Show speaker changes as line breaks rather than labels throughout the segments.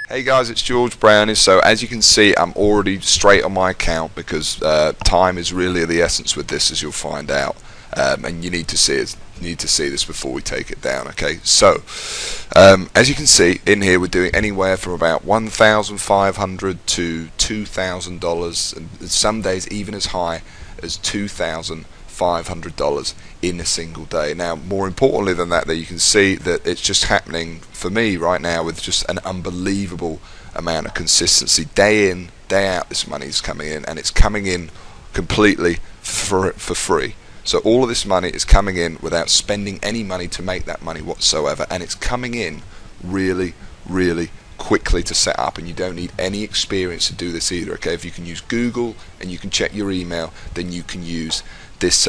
Hey guys, it's George Brownie. So as you can see, I'm already straight on my account because time is really the essence with this, as you'll find out. And you need to see it. You need to see this before we take it down. Okay. So as you can see in here, we're doing anywhere from about $1,500 to $2,000, and some days even as high as $2,500 in a single day. Now, more importantly than that, you can see that it's just happening for me right now with just an unbelievable amount of consistency. Day in, day out, this money is coming in, and it's coming in completely for free. So all of this money is coming in without spending any money to make that money whatsoever, and it's coming in really, really quickly to set up, and you don't need any experience to do this either. Okay, if you can use Google and you can check your email, then you can use this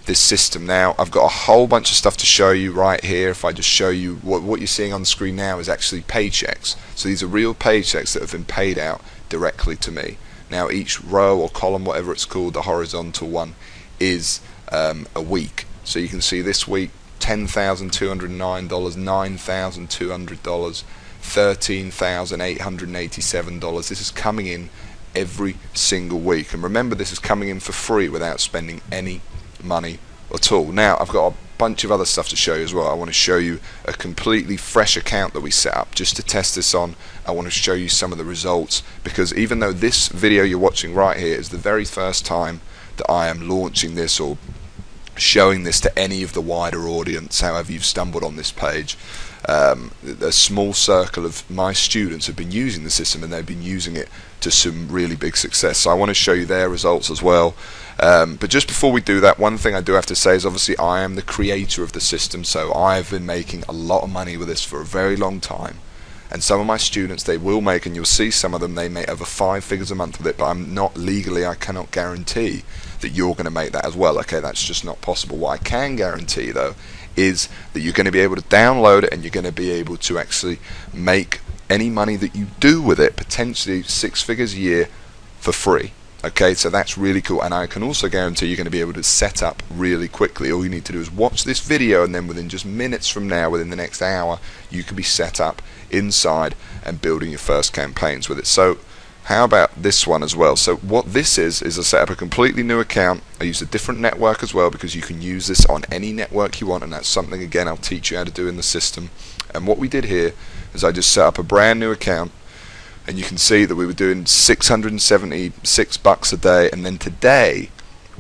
this system. Now I've got a whole bunch of stuff to show you right here. If I just show you what you're seeing on the screen now is actually paychecks. So these are real paychecks that have been paid out directly to me. Now each row or column, whatever it's called, the horizontal one, is a week. So you can see this week $10,209, $9,200, $13,887. This is coming in every single week, and remember, this is coming in for free without spending any money at all. Now I've got a bunch of other stuff to show you as well. I want to show you a completely fresh account that we set up just to test this on. I want to show you some of the results, because even though this video you're watching right here is the very first time that I am launching this or showing this to any of the wider audience, however you've stumbled on this page, a small circle of my students have been using the system, and they've been using it to some really big success. So I want to show you their results as well. But just before we do that, one thing I do have to say is obviously I am the creator of the system, so I've been making a lot of money with this for a very long time. And some of my students, they will make, and you'll see some of them, they make over 5 figures a month with it, but I'm not legally, I cannot guarantee that you're going to make that as well. Okay, that's just not possible. What I can guarantee though is that you're going to be able to download it, and you're going to be able to actually make any money that you do with it, potentially 6 figures a year, for free. Okay, so that's really cool, and I can also guarantee you're going to be able to set up really quickly. All you need to do is watch this video, and then within just minutes from now, within the next hour, you can be set up inside and building your first campaigns with it. So how about this one as well? So what this is I set up a completely new account. I use a different network as well, because you can use this on any network you want, and that's something, again, I'll teach you how to do in the system. And what we did here is I just set up a brand new account, and you can see that we were doing $676 a day, and then today,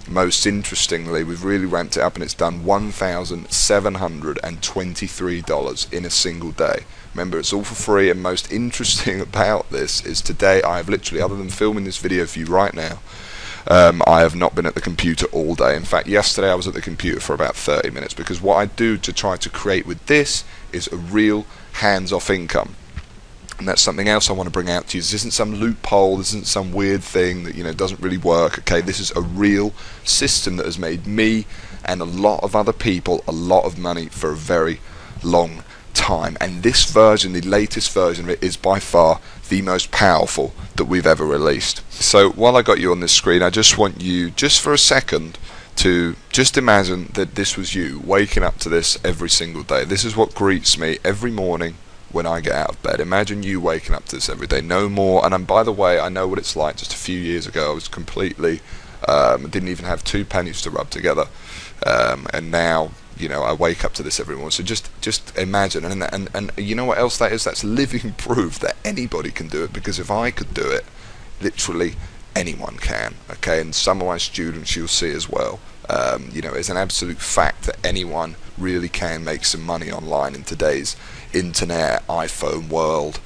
most interestingly, we've really ramped it up, and it's done $1,723 in a single day. Remember, it's all for free, and most interesting about this is today I've literally, other than filming this video for you right now, I have not been at the computer all day. In fact, yesterday I was at the computer for about 30 minutes, because what I do to try to create with this is a real hands-off income. And that's something else I want to bring out to you. This isn't some loophole, this isn't some weird thing that, you know, doesn't really work. Okay, this is a real system that has made me and a lot of other people a lot of money for a very long time. And this version, the latest version of it, is by far the most powerful that we've ever released. So while I got you on this screen, I just want you, just for a second, to just imagine that this was you waking up to this every single day. This is what greets me every morning when I get out of bed. Imagine you waking up to this every day, no more. And by the way, I know what it's like. Just a few years ago, I was completely didn't even have 2 pennies to rub together, and now, you know, I wake up to this every morning. So just imagine, and you know what else that is? That's living proof that anybody can do it, because if I could do it, literally anyone can. Okay, and some of my students, you'll see as well. You know, it's an absolute fact that anyone really can make some money online in today's internet, iPhone world.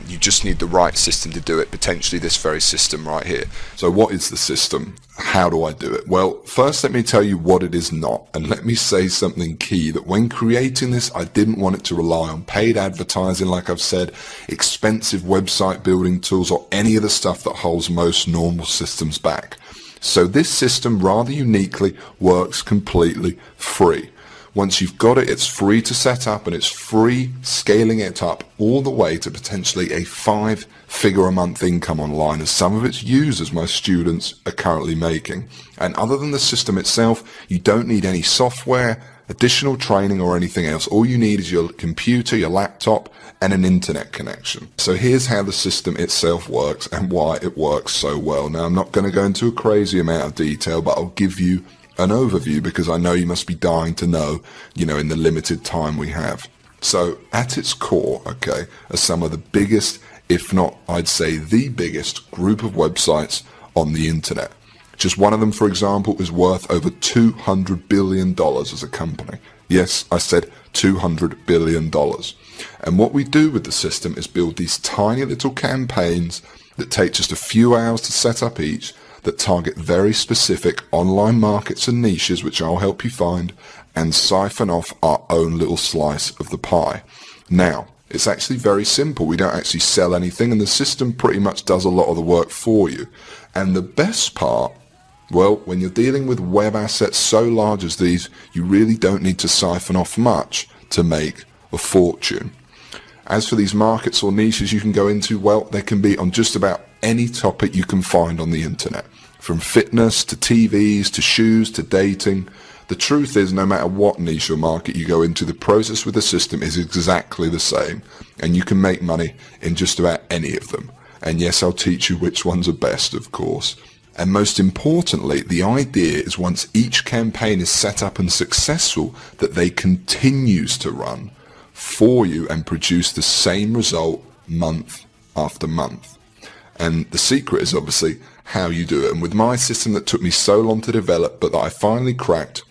You just need the right system to do it, potentially this very system right here. So what is the system? How do I do it? Well, first let me tell you what it is not, and let me say something key, that when creating this, I didn't want it to rely on paid advertising, like I've said, expensive website building tools, or any of the stuff that holds most normal systems back. So this system, rather uniquely, works completely free. Once you've got it, it's free to set up, and it's free scaling it up all the way to potentially a 5-figure a month income online, as some of its users, my students, are currently making. And other than the system itself, you don't need any software, additional training or anything else. All you need is your computer, your laptop, and an internet connection. So here's how the system itself works and why it works so well. Now, I'm not going to go into a crazy amount of detail, but I'll give you an overview because I know you must be dying to know, in the limited time we have. So at its core, okay, are some of the biggest, if not, I'd say the biggest group of websites on the internet. Just one of them, for example, is worth over $200 billion as a company. Yes, I said $200 billion. And what we do with the system is build these tiny little campaigns that take just a few hours to set up each, that target very specific online markets and niches, which I'll help you find, and siphon off our own little slice of the pie. Now, it's actually very simple. We don't actually sell anything, and the system pretty much does a lot of the work for you. And the best part, well, when you're dealing with web assets so large as these, you really don't need to siphon off much to make a fortune. As for these markets or niches you can go into, well, they can be on just about any topic you can find on the internet. From fitness to TVs to shoes to dating. The truth is, no matter what niche or market you go into, the process with the system is exactly the same, and you can make money in just about any of them. And yes, I'll teach you which ones are best, of course. And most importantly, the idea is once each campaign is set up and successful, that they continues to run for you and produce the same result month after month. And the secret is obviously how you do it. And with my system that took me so long to develop, but that I finally cracked,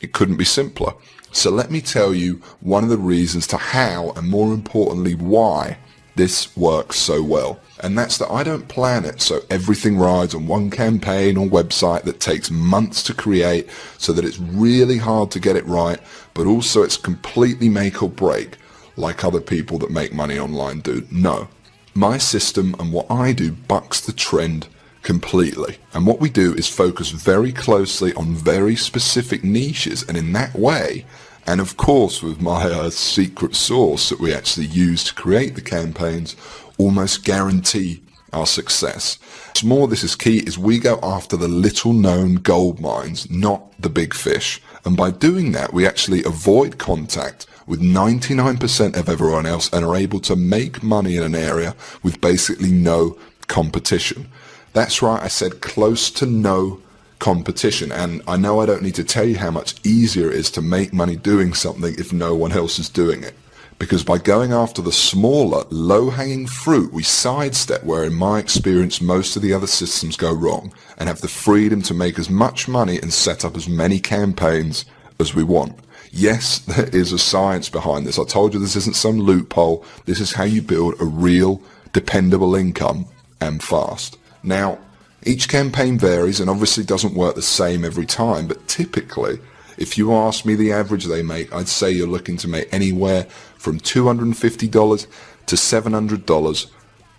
it couldn't be simpler. So let me tell you one of the reasons to how, and more importantly, why this works so well. And that's that I don't plan it so everything rides on one campaign or website that takes months to create, so that it's really hard to get it right, but also it's completely make or break like other people that make money online do. No. My system and what I do bucks the trend completely. And what we do is focus very closely on very specific niches, and in that way, and of course with my secret sauce that we actually use to create the campaigns, almost guarantee our success. What's more, this is key, is we go after the little known gold mines, not the big fish. And by doing that, we actually avoid contact with 99% of everyone else and are able to make money in an area with basically no competition. That's right, I said close to no competition. And I know I don't need to tell you how much easier it is to make money doing something if no one else is doing it. Because by going after the smaller, low-hanging fruit, we sidestep where, in my experience, most of the other systems go wrong, and have the freedom to make as much money and set up as many campaigns as we want. Yes, there is a science behind this. I told you this isn't some loophole. This is how you build a real, dependable income, and fast. Now, each campaign varies and obviously doesn't work the same every time, but typically, if you ask me the average they make, I'd say you're looking to make anywhere from $250 to $700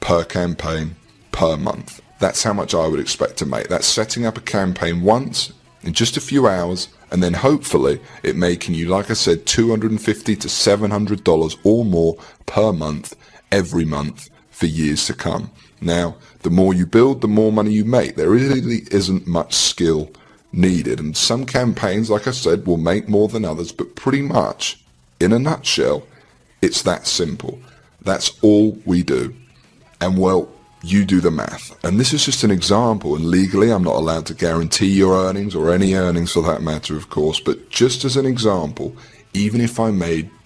per campaign per month. That's how much I would expect to make. That's setting up a campaign once in just a few hours, and then hopefully it making you, like I said, $250 to $700 or more per month, every month for years to come. Now, the more you build, the more money you make. There really isn't much skill needed, and some campaigns, like I said, will make more than others, but pretty much, in a nutshell, it's that simple. That's all we do. And well, you do the math. And this is just an example, and legally I'm not allowed to guarantee your earnings, or any earnings for that matter, of course, but just as an example, even if I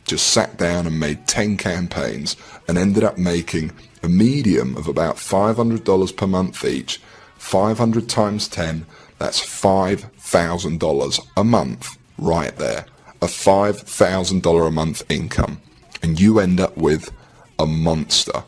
just sat down and made 10 campaigns and ended up making a medium of about $500 per month each, 500 times 10, that's $5,000 a month right there. A $5,000 a month income. And you end up with a monster.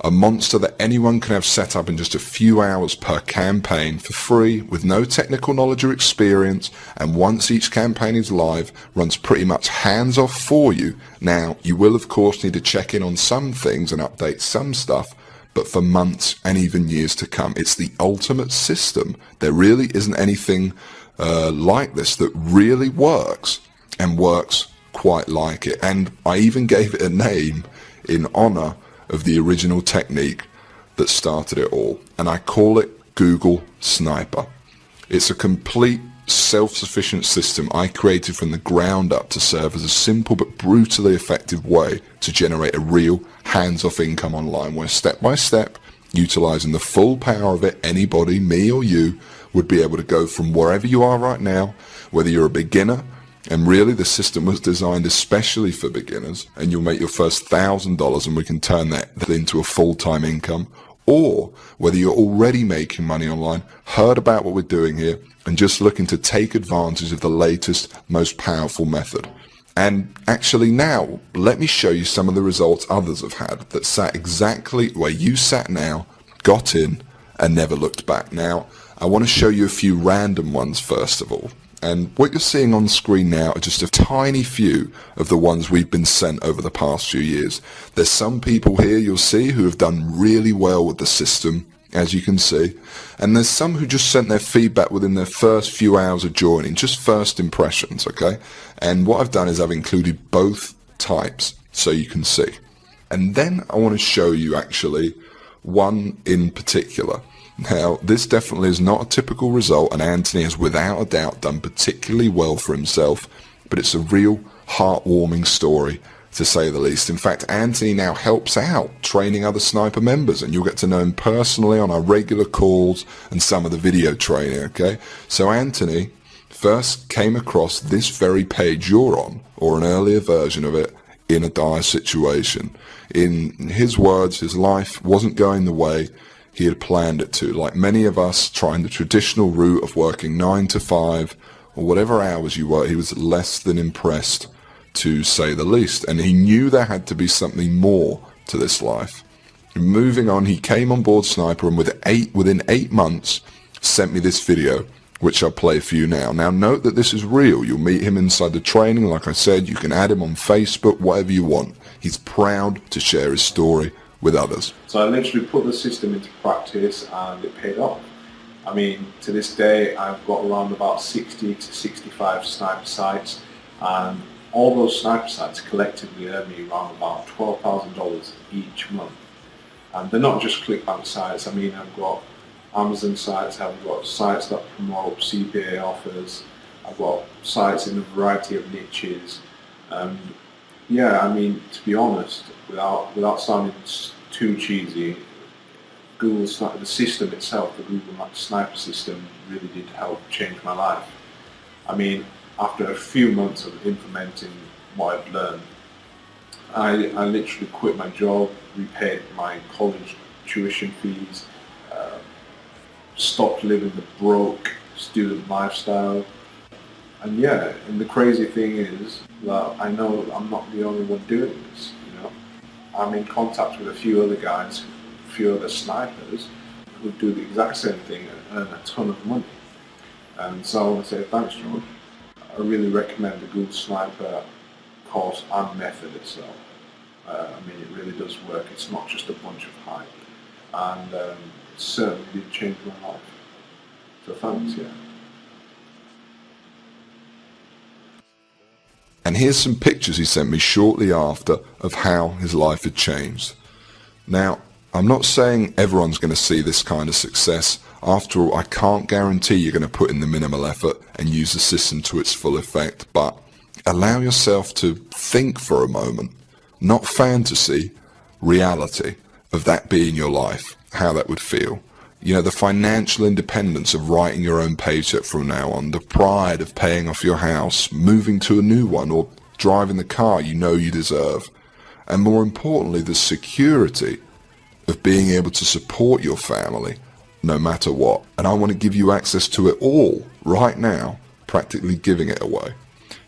A monster that anyone can have set up in just a few hours per campaign for free, with no technical knowledge or experience, and once each campaign is live, runs pretty much hands off for you. Now, you will of course need to check in on some things and update some stuff, but for months and even years to come. It's the ultimate system. There really isn't anything like this that really works, and works quite like it. And I even gave it a name in honor of the original technique that started it all, and I call it Google Sniper. It's a complete self-sufficient system I created from the ground up to serve as a simple but brutally effective way to generate a real hands-off income online, where step by step, utilizing the full power of it, anybody, me or you, would be able to go from wherever you are right now, whether you're a beginner, and really the system was designed especially for beginners, and you'll make your first $1,000 and we can turn that into a full-time income, or whether you're already making money online, heard about what we're doing here, and just looking to take advantage of the latest, most powerful method. And actually now, let me show you some of the results others have had that sat exactly where you sat now, got in, and never looked back. Now, I want to show you a few random ones first of all. And what you're seeing on screen now are just a tiny few of the ones we've been sent over the past few years. There's some people here you'll see who have done really well with the system, as you can see. And there's some who just sent their feedback within their first few hours of joining, just first impressions, okay? And what I've done is I've included both types so you can see. And then I want to show you actually one in particular. Now, this definitely is not a typical result, and Anthony has without a doubt done particularly well for himself, but it's a real heartwarming story, to say the least. In fact, Anthony now helps out training other sniper members, and you'll get to know him personally on our regular calls and some of the video training, okay? So Anthony first came across this very page you're on, or an earlier version of it, in a dire situation. In his words, his life wasn't going the way he had planned it to. Like many of us trying the traditional route of working 9 to 5 or whatever hours you work, he was less than impressed, to say the least. And he knew there had to be something more to this life. Moving on, he came on board Sniper and within 8 months sent me this video, which I'll play for you now. Now note that this is real. You'll meet him inside the training. Like I said, you can add him on Facebook, whatever you want. He's proud to share his story with others.
So I literally put the system into practice and it paid off. I mean, to this day I've got around about 60 to 65 sniper sites, and all those sniper sites collectively earn me around about $12,000 each month. And they're not just ClickBank sites. I mean, I've got Amazon sites, I've got sites that promote CPA offers, I've got sites in a variety of niches. Yeah, I mean, to be honest, without sounding too cheesy, Google Sniper, the system itself, the Google Sniper system, really did help change my life. I mean, after a few months of implementing what I've learned, I literally quit my job, repaid my college tuition fees, stopped living the broke student lifestyle. And yeah, and the crazy thing is that I know I'm not the only one doing this, you know. I'm in contact with a few other guys, a few other snipers who do the exact same thing and earn a ton of money. And so I want to say thanks, George. I really recommend the Google Sniper course and method itself. I mean, it really does work. It's not just a bunch of hype. And it certainly did change my life. So thanks, yeah.
And here's some pictures he sent me shortly after of how his life had changed. Now, I'm not saying everyone's going to see this kind of success. After all, I can't guarantee you're going to put in the minimal effort and use the system to its full effect, but allow yourself to think for a moment, not fantasy, reality of that being your life, how that would feel. You know, the financial independence of writing your own paycheck from now on, the pride of paying off your house, moving to a new one, or driving the car you know you deserve. And more importantly, the security of being able to support your family no matter what. And I want to give you access to it all right now, practically giving it away.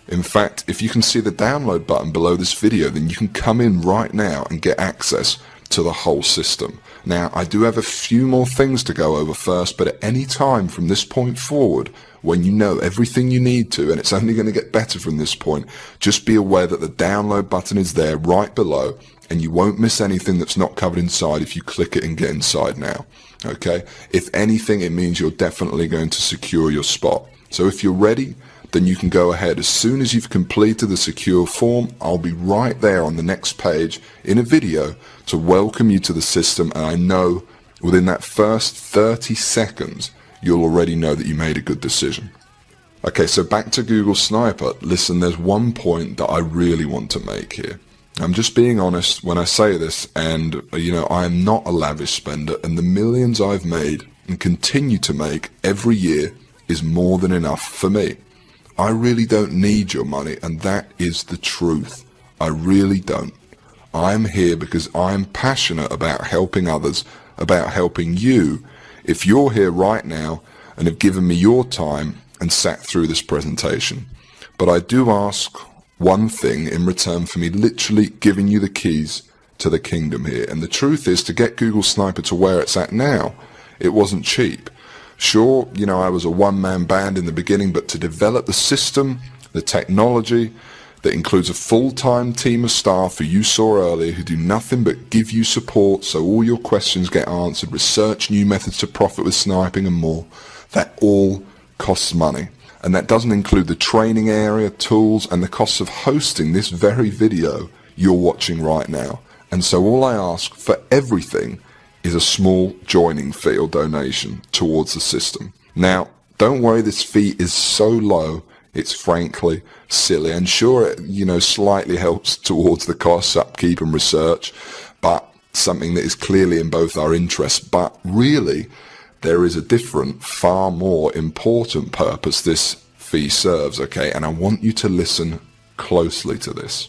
In fact, if you can see the download button below this video, then you can come in right now and get access to the whole system. Now, I do have a few more things to go over first, but at any time from this point forward, when you know everything you need to, and it's only going to get better from this point, just be aware that the download button is there right below, and you won't miss anything that's not covered inside if you click it and get inside now. Okay? If anything, it means you're definitely going to secure your spot. So if you're ready, then you can go ahead. As soon as you've completed the secure form, I'll be right there on the next page in a video to welcome you to the system, and I know within that first 30 seconds you'll already know that you made a good decision. Okay, so back to Google Sniper. Listen, there's one point that I really want to make here. I'm just being honest when I say this, and I am not a lavish spender, and the millions I've made and continue to make every year is more than enough for me. I really don't need your money, and that is the truth. I really don't. I'm here because I'm passionate about helping others, about helping you. If you're here right now and have given me your time and sat through this presentation. But I do ask one thing in return for me literally giving you the keys to the kingdom here. And the truth is, to get Google Sniper to where it's at now, it wasn't cheap. Sure, I was a one-man band in the beginning, but to develop the system, the technology, that includes a full-time team of staff who you saw earlier who do nothing but give you support so all your questions get answered, research new methods to profit with sniping and more, that all costs money. And that doesn't include the training area, tools, and the costs of hosting this very video you're watching right now. And so all I ask for everything is a small joining fee or donation towards the system. Now, don't worry, this fee is so low, it's frankly silly. And sure, it, slightly helps towards the costs, upkeep and research, but something that is clearly in both our interests. But really, there is a different, far more important purpose this fee serves, okay? And I want you to listen closely to this.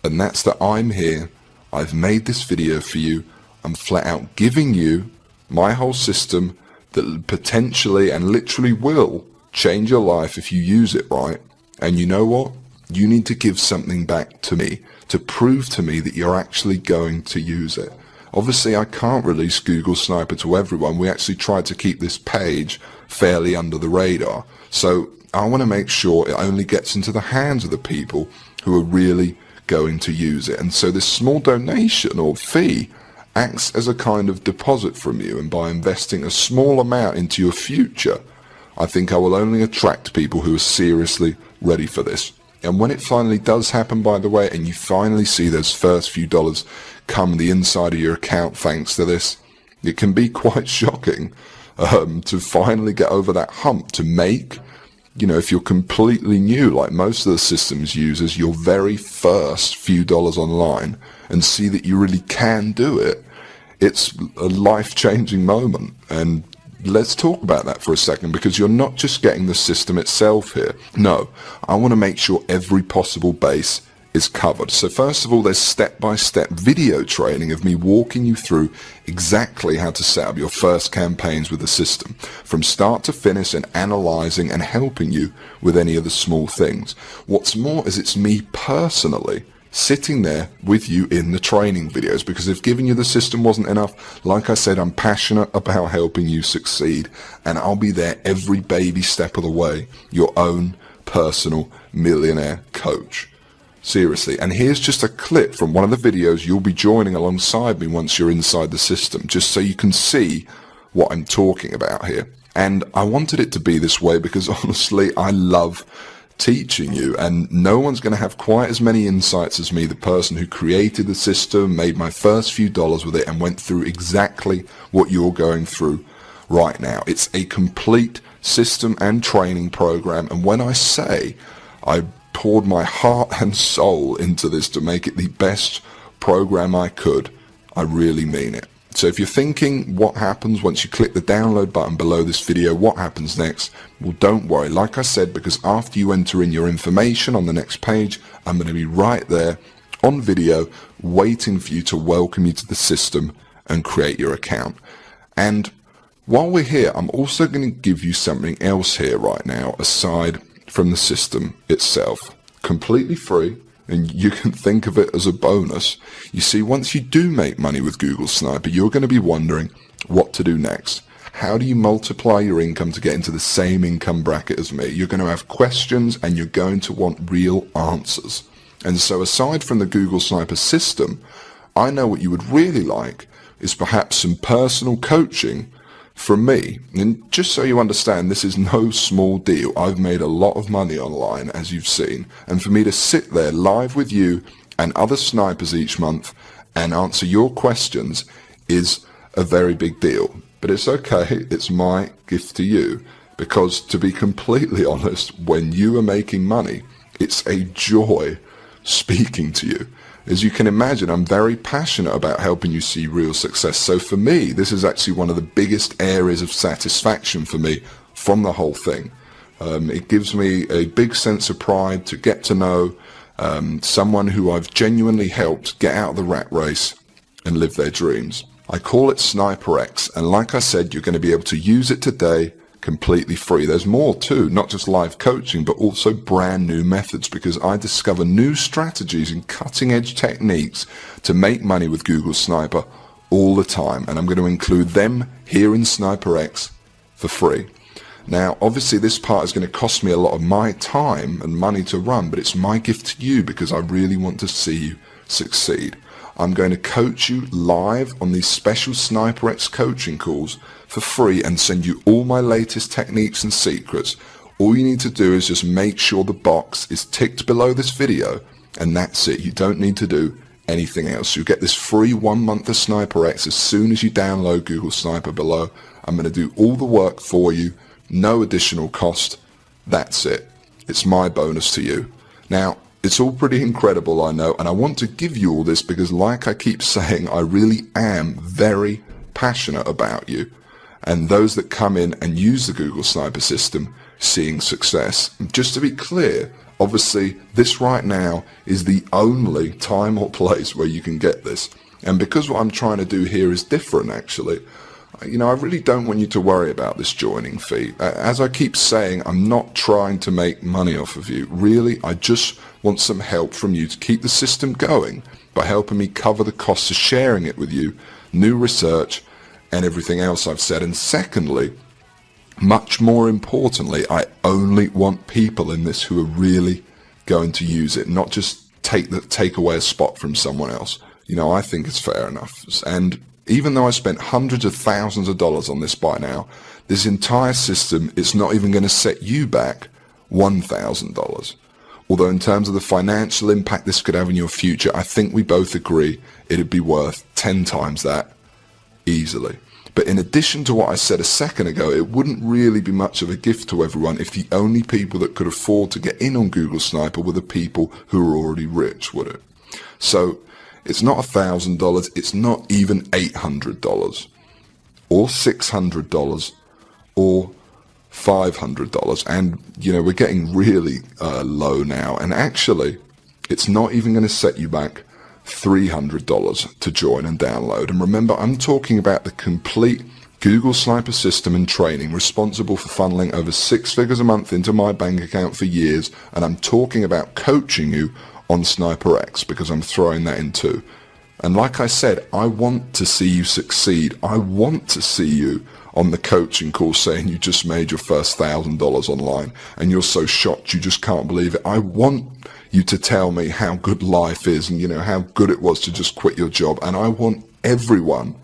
And that's that I'm here, I've made this video for you, I'm flat out giving you my whole system that potentially and literally will change your life if you use it right. And you know what? You need to give something back to me to prove to me that you're actually going to use it. Obviously, I can't release Google Sniper to everyone. We actually tried to keep this page fairly under the radar. So I want to make sure it only gets into the hands of the people who are really going to use it. And so this small donation or fee acts as a kind of deposit from you. And by investing a small amount into your future, I think I will only attract people who are seriously ready for this. And when it finally does happen, by the way, and you finally see those first few dollars come the inside of your account thanks to this, it can be quite shocking to finally get over that hump, to make, if you're completely new, like most of the systems users, your very first few dollars online and see that you really can do it. It's a life-changing moment. And let's talk about that for a second, because you're not just getting the system itself here. No, I want to make sure every possible base is covered. So first of all, there's step-by-step video training of me walking you through exactly how to set up your first campaigns with the system, from start to finish, and analyzing and helping you with any of the small things. What's more is it's me personally sitting there with you in the training videos, because if giving you the system wasn't enough, like I said, I'm passionate about helping you succeed, and I'll be there every baby step of the way, your own personal millionaire coach. Seriously. And here's just a clip from one of the videos you'll be joining alongside me once you're inside the system, just so you can see what I'm talking about here. And I wanted it to be this way because honestly, I love teaching you, and no one's going to have quite as many insights as me, the person who created the system, made my first few dollars with it, and went through exactly what you're going through right now. It's a complete system and training program, and when I say I poured my heart and soul into this to make it the best program I could, I really mean it. So if you're thinking what happens once you click the download button below this video, what happens next? Well, don't worry. Like I said, because after you enter in your information on the next page, I'm going to be right there on video waiting for you to welcome you to the system and create your account. And while we're here, I'm also going to give you something else here right now aside from the system itself, completely free, and you can think of it as a bonus. You see, once you do make money with Google Sniper, you're going to be wondering what to do next. How do you multiply your income to get into the same income bracket as me? You're going to have questions, and you're going to want real answers. And so aside from the Google Sniper system, I know what you would really like is perhaps some personal coaching from me. And just so you understand, this is no small deal. I've made a lot of money online, as you've seen, and for me to sit there live with you and other snipers each month and answer your questions is a very big deal. But it's okay, it's my gift to you, because to be completely honest, when you are making money, it's a joy speaking to you. As you can imagine, I'm very passionate about helping you see real success. So for me, this is actually one of the biggest areas of satisfaction for me from the whole thing. It gives me a big sense of pride to get to know someone who I've genuinely helped get out of the rat race and live their dreams. I call it Sniper X, and like I said, you're going to be able to use it today completely free. There's more too, not just live coaching, but also brand new methods, because I discover new strategies and cutting edge techniques to make money with Google Sniper all the time, and I'm going to include them here in Sniper X for free. Now, obviously this part is going to cost me a lot of my time and money to run, but it's my gift to you because I really want to see you succeed. I'm going to coach you live on these special Sniper X coaching calls for free and send you all my latest techniques and secrets. All you need to do is just make sure the box is ticked below this video, and that's it. You don't need to do anything else. You get this free 1 month of Sniper X as soon as you download Google Sniper below. I'm going to do all the work for you, no additional cost. That's it. It's my bonus to you. Now, it's all pretty incredible, I know, and I want to give you all this because, like I keep saying, I really am very passionate about you and those that come in and use the Google Sniper system seeing success. Just to be clear, obviously this right now is the only time or place where you can get this, and because what I'm trying to do here is different actually, you know, I really don't want you to worry about this joining fee. As I keep saying, I'm not trying to make money off of you. Really, I just want some help from you to keep the system going by helping me cover the costs of sharing it with you, new research, and everything else I've said. And secondly, much more importantly, I only want people in this who are really going to use it, not just take away a spot from someone else. You know, I think it's fair enough. And even though I spent hundreds of thousands of dollars on this by now, this entire system is not even going to set you back $1,000. Although in terms of the financial impact this could have in your future, I think we both agree it'd be worth 10 times that easily. But in addition to what I said a second ago, it wouldn't really be much of a gift to everyone if the only people that could afford to get in on Google Sniper were the people who are already rich, would it? So it's not $1,000, it's not even $800 or $600 or $500, and you know, we're getting really low now, and actually it's not even going to set you back $300 to join and download. And remember, I'm talking about the complete Google Sniper system and training responsible for funneling over 6 figures a month into my bank account for years, and I'm talking about coaching you on Sniper X because I'm throwing that in too. And like I said, I want to see you succeed. I want to see you on the coaching call saying you just made your first $1,000 online and you're so shocked you just can't believe it. I want you to tell me how good life is and, you know, how good it was to just quit your job. And I want everyone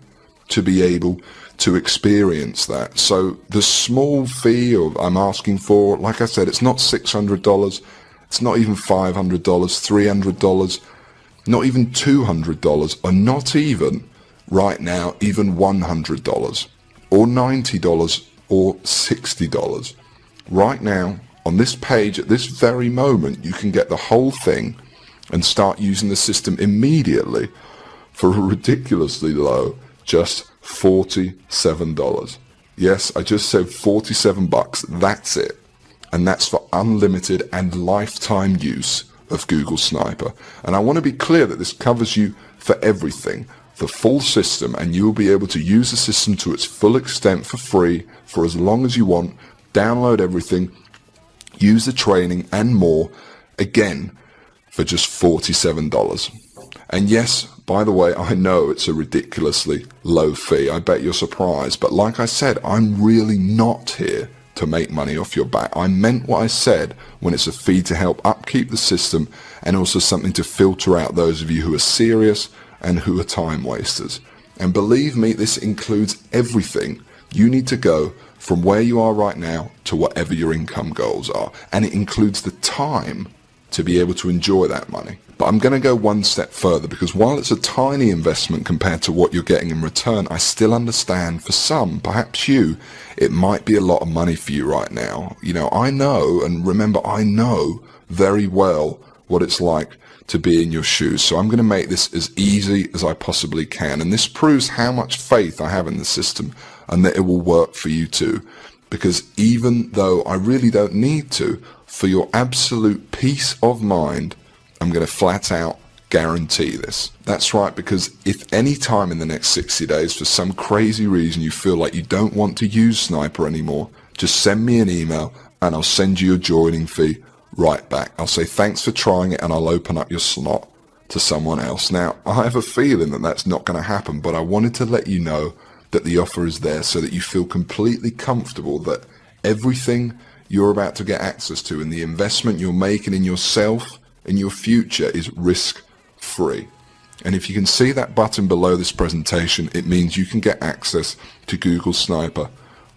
to be able to experience that. So the small fee I'm asking for, like I said, it's not $600. It's not even $500, $300, not even $200, or not even, right now, even $100, or $90, or $60. Right now, on this page, at this very moment, you can get the whole thing and start using the system immediately for a ridiculously low, just $47. Yes, I just said $47, that's it. And that's for unlimited and lifetime use of Google Sniper. And I want to be clear that this covers you for everything, the full system, and you will be able to use the system to its full extent for free for as long as you want, download everything, use the training and more, again, for just $47. And yes, by the way, I know it's a ridiculously low fee. I bet you're surprised. But like I said, I'm really not here to make money off your back. I meant what I said when it's a fee to help upkeep the system and also something to filter out those of you who are serious and who are time wasters. And believe me, this includes everything you need to go from where you are right now to whatever your income goals are. And it includes the time to be able to enjoy that money. But I'm going to go one step further, because while it's a tiny investment compared to what you're getting in return, I still understand for some, perhaps you, it might be a lot of money for you right now. You know, I know, and remember, I know very well what it's like to be in your shoes. So I'm going to make this as easy as I possibly can. And this proves how much faith I have in the system and that it will work for you too. Because even though I really don't need to, for your absolute peace of mind, I'm going to flat out guarantee this. That's right, because if any time in the next 60 days, for some crazy reason, you feel like you don't want to use Sniper anymore, just send me an email and I'll send you your joining fee right back. I'll say thanks for trying it and I'll open up your slot to someone else. Now, I have a feeling that that's not going to happen, but I wanted to let you know that the offer is there so that you feel completely comfortable that everything you're about to get access to and the investment you're making in yourself and your future is risk-free. And if you can see that button below this presentation, it means you can get access to Google Sniper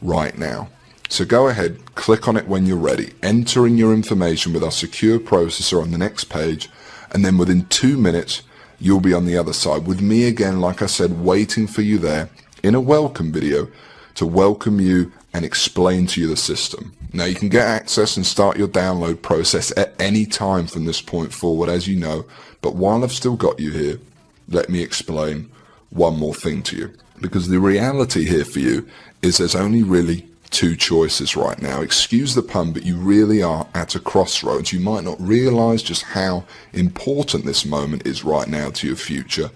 right now. So go ahead, click on it when you're ready, enter in your information with our secure processor on the next page, and then within 2 minutes, you'll be on the other side with me again, like I said, waiting for you there in a welcome video to welcome you and explain to you the system. Now you can get access and start your download process at any time from this point forward, as you know, but while I've still got you here, let me explain one more thing to you. Because the reality here for you is there's only really two choices right now. Excuse the pun, but you really are at a crossroads. You might not realize just how important this moment is right now to your future,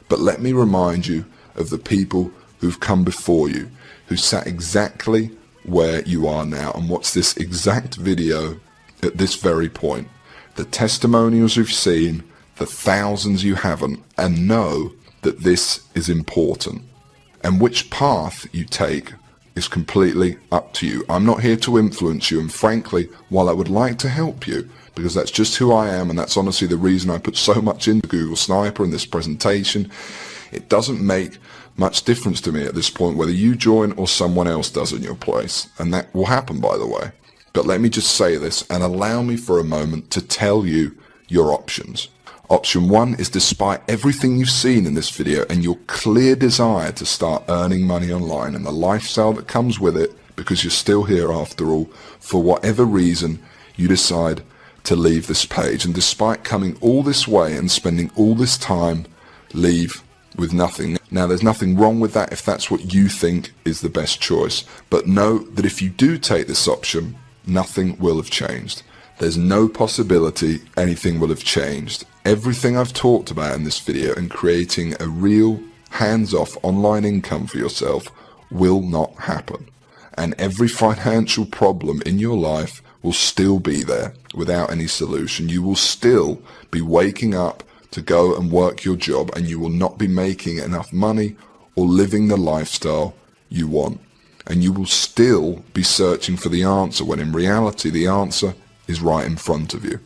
but let me remind you of the people who've come before you, who sat exactly where you are now and watch this exact video at this very point. The testimonials you've seen, the thousands you haven't, and know that this is important. And which path you take is completely up to you. I'm not here to influence you, and frankly, while I would like to help you, because that's just who I am, and that's honestly the reason I put so much into Google Sniper in this presentation, it doesn't make much difference to me at this point whether you join or someone else does in your place, and that will happen, by the way. But let me just say this and allow me for a moment to tell you your options. Option 1 is, despite everything you've seen in this video and your clear desire to start earning money online and the lifestyle that comes with it, because you're still here after all, for whatever reason you decide to leave this page, and despite coming all this way and spending all this time, leave with nothing. Now, there's nothing wrong with that if that's what you think is the best choice, but know that if you do take this option, nothing will have changed. There's no possibility anything will have changed. Everything I've talked about in this video and creating a real hands-off online income for yourself will not happen. And every financial problem in your life will still be there without any solution. You will still be waking up to go and work your job, and you will not be making enough money or living the lifestyle you want. And you will still be searching for the answer when in reality the answer is right in front of you.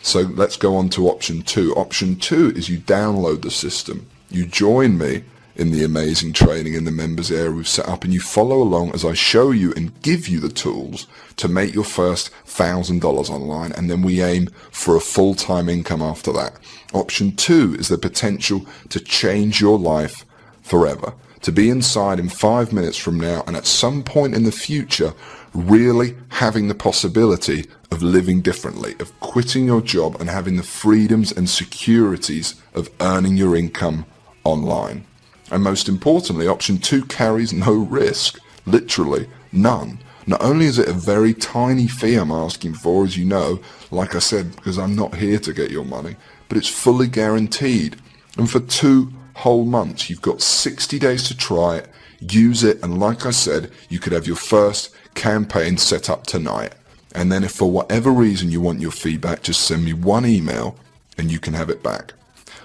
So let's go on to option 2. Option 2 is you download the system. You join me in the amazing training in the members area we've set up, and you follow along as I show you and give you the tools to make your first $1,000 online, and then we aim for a full-time income after that. Option 2 is the potential to change your life forever, to be inside in 5 minutes from now and at some point in the future really having the possibility of living differently, of quitting your job and having the freedoms and securities of earning your income online. And most importantly, option 2 carries no risk, literally none. Not only is it a very tiny fee I'm asking for, as you know, like I said, because I'm not here to get your money, but it's fully guaranteed. And for 2 whole months, you've got 60 days to try it, use it, and like I said, you could have your first campaign set up tonight. And then if for whatever reason you want your feedback, just send me one email and you can have it back.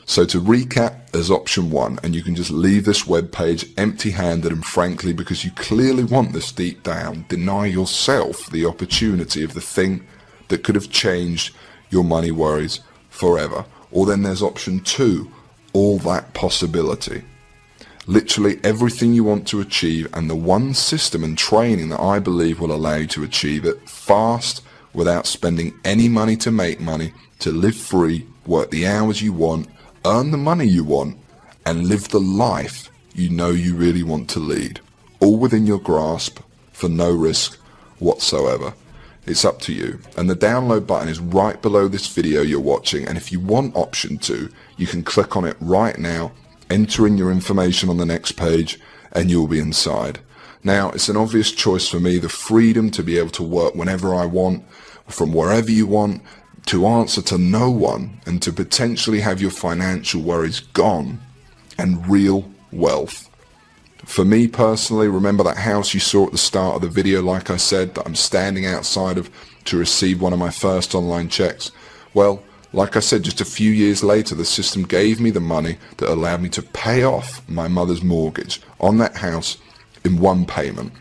So to recap, there's option 1, and you can just leave this web page empty-handed, and frankly, because you clearly want this deep down, deny yourself the opportunity of the thing that could have changed your money worries forever. Or then there's option 2, all that possibility. Literally everything you want to achieve, and the one system and training that I believe will allow you to achieve it fast, without spending any money to make money, to live free, work the hours you want, earn the money you want, and live the life you know you really want to lead, all within your grasp for no risk whatsoever. It's up to you. And the download button is right below this video you're watching, and if you want option 2, you can click on it right now, enter in your information on the next page, and you'll be inside. Now, it's an obvious choice for me, the freedom to be able to work whenever I want, from wherever you want, to answer to no one, and to potentially have your financial worries gone, and real wealth. For me personally, remember that house you saw at the start of the video, like I said, that I'm standing outside of to receive one of my first online checks? Well, like I said, just a few years later, the system gave me the money that allowed me to pay off my mother's mortgage on that house in one payment,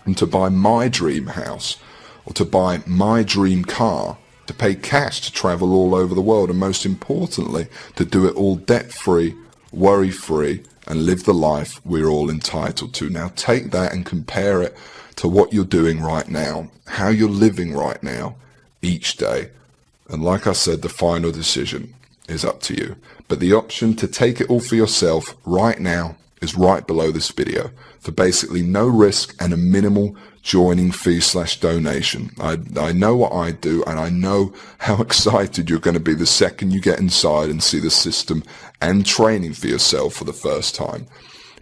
and to buy my dream house, or to buy my dream car, to pay cash to travel all over the world, and most importantly, to do it all debt-free, worry-free, and live the life we're all entitled to. Now take that and compare it to what you're doing right now, how you're living right now, each day. And like I said, the final decision is up to you. But the option to take it all for yourself right now is right below this video, for basically no risk and a minimal joining fee/donation. I know what I do, and I know how excited you're going to be the second you get inside and see the system and training for yourself for the first time.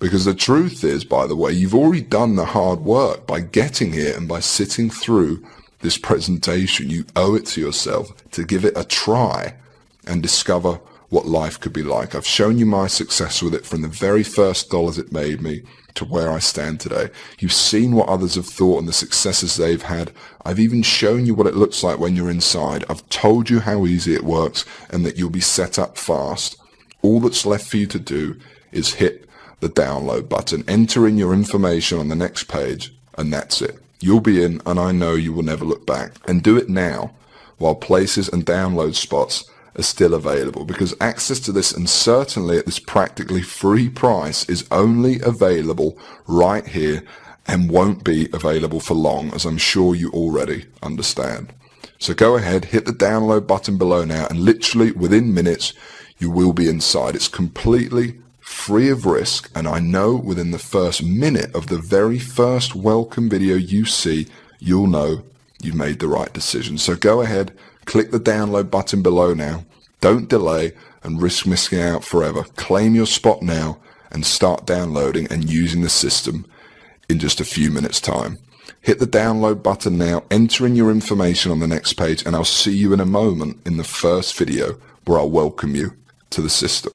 Because the truth is, by the way, you've already done the hard work by getting here and by sitting through this presentation. You owe it to yourself to give it a try and discover what life could be like. I've shown you my success with it, from the very first dollars it made me to where I stand today. You've seen what others have thought and the successes they've had. I've even shown you what it looks like when you're inside. I've told you how easy it works and that you'll be set up fast. All that's left for you to do is hit the download button, enter in your information on the next page, and that's it. You'll be in, and I know you will never look back. And do it now, while places and download spots are still available, because access to this, and certainly at this practically free price, is only available right here and won't be available for long, as I'm sure you already understand. So go ahead, hit the download button below now, and literally within minutes you will be inside. It's completely free of risk, and I know within the first minute of the very first welcome video you see, you'll know you've made the right decision. So go ahead, click the download button below now. Don't delay and risk missing out forever. Claim your spot now and start downloading and using the system in just a few minutes' time. Hit the download button now, enter in your information on the next page, and I'll see you in a moment in the first video where I'll welcome you to the system.